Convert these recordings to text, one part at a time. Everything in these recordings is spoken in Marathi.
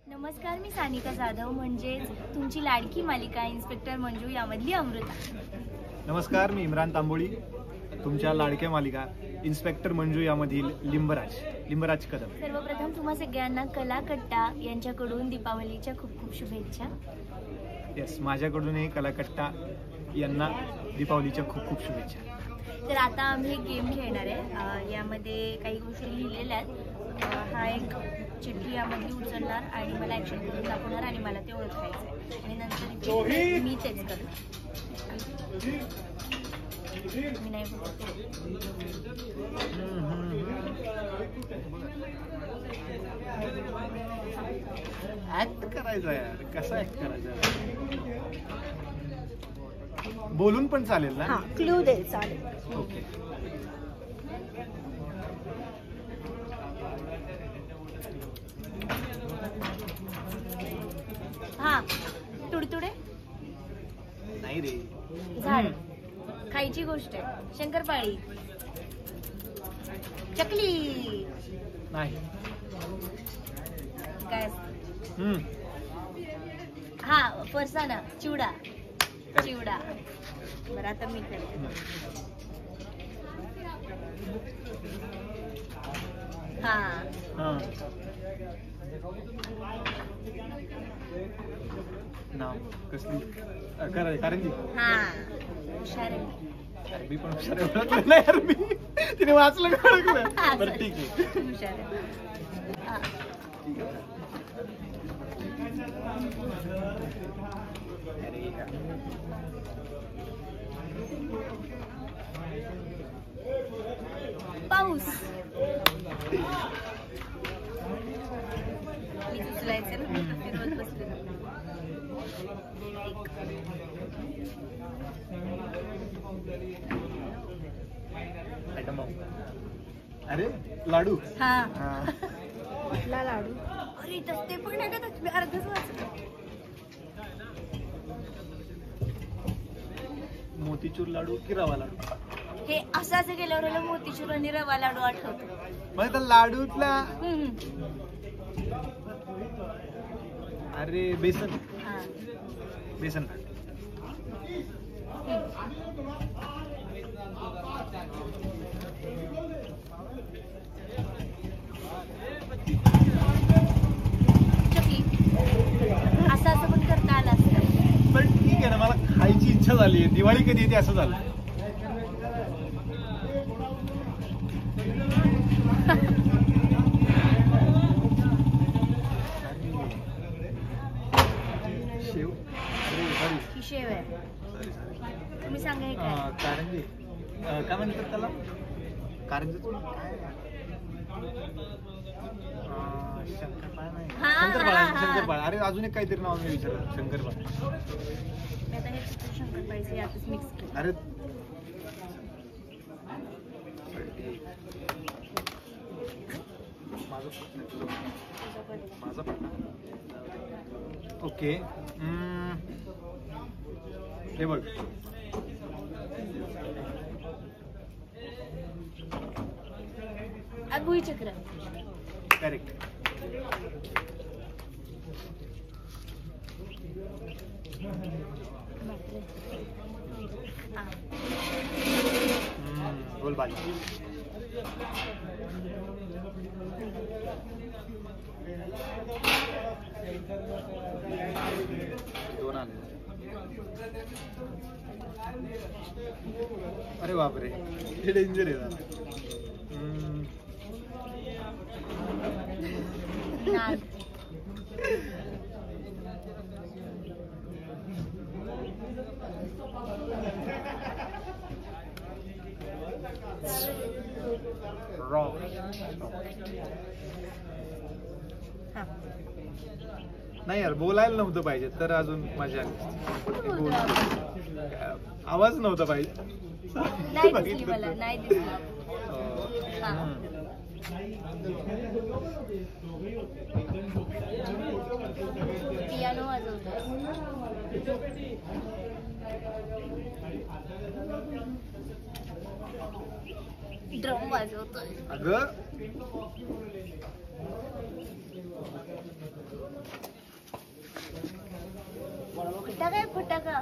नमस्कार, मी सानिका जाधव म्हणजेच तुमची लाडकी मालिका इन्स्पेक्टर मंजू यामधली अमृता. नमस्कार, मी इम्रान तांबोळी, तुमच्या लाडक्या मालिका इन्स्पेक्टर मंजू यामधील लिंबराज कदम. सर्वप्रथम तुम्हा सगळ्यांना कलाकट्टा यांच्याकडून दीपावलीच्या खूप खूप शुभेच्छा. येस, माझ्याकडूनही कलाकट्टा यांना दीपावलीच्या खूप खूप शुभेच्छा. तर आता आम्ही गेम खेळणार आहे. यामध्ये काही गोष्टी लिहिलेल्या आहेत. हा एक चिठ्ठी यामध्ये उचलणार आणि मला ऍक्शन करून दाखवणार आणि मला ते ओळखायचं आहे आणि नंतर मी तेच करणार. मी नाही ऍक्ट करायचा यार, कसा ऍक्ट करायचा? बोलून पण चालेल ना? क्लू दे. चालेल. ओके. हा, तुडतुडे नाही रे. झाड, खायची गोष्ट, शंकरपाळी, चकली. नाही. काय हा, फरसाणा, चिवडा. चिवडा. बरं, आता मी करते. हा, नाव कसली? कारंजी. हा, हुशार आहे. अरबी पण हुशार आहे. नाही अरबी तिने वाचलं का ओळखलं? बरं ठीक आहे. हुशार आहे. ठीक आहे. पाऊस. मी उचलायचं ना, फिरवत बसले. अरे लाडू. हा, कुठला लाडू? अरे ते पण नाही का, मी अर्धच वाचलं. मोतीचूर लाडू की रवा लाडू? हे असं गेल्यावर मोतीचूर आणि रवा लाडू आठवतो. मग त्या लाडूतला अरे बेसन. बेसन. चकली. असं पण करता आलं असतं. पण ठीक आहे ना, मला खायची इच्छा झाली. दिवाळी कधी येते असं झालं. शेव. ही शेव आहे. तुम्ही सांगा हे काय? कारंजी. काय म्हणतात त्याला? कारंजी. शंकरपाळ नाही. शंकरपाळ. अरे अजून एक काहीतरी नाव मी विचारलं. शंकरपाळ. आता हे शंकरपाळीचे यातच मिक्स केलं. अरे माझं पण. ओके. हे बघ. अगुई चक्र. करेक्ट. गोलबाई. दोन आले. अरे बापरे, हे डेंजर आहे. नाही यार, बोलायला नव्हतं पाहिजे तर अजून मजा आली. आवाज नव्हता पाहिजे. नाही दिसली. पियानो वाजवतो. ड्रम वाजवतोय. अगं फटाका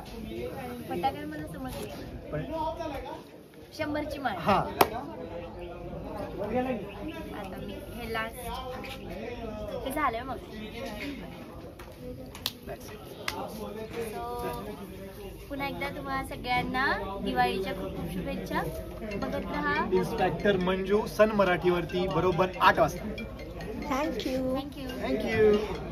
फटाका मला समजले. पण 100ची माळ. हा आता मी हे लास्ट हे झालंय मग. So, पुन्हा एकदा तुम्हाला सगळ्यांना दिवाळीच्या खूप खूप शुभेच्छा. बघत रहा इन्स्पेक्टर मंजू सन मराठीवरती बरोबर 8 वाजता. थँक्यू. थँक्यू. थँक्यू.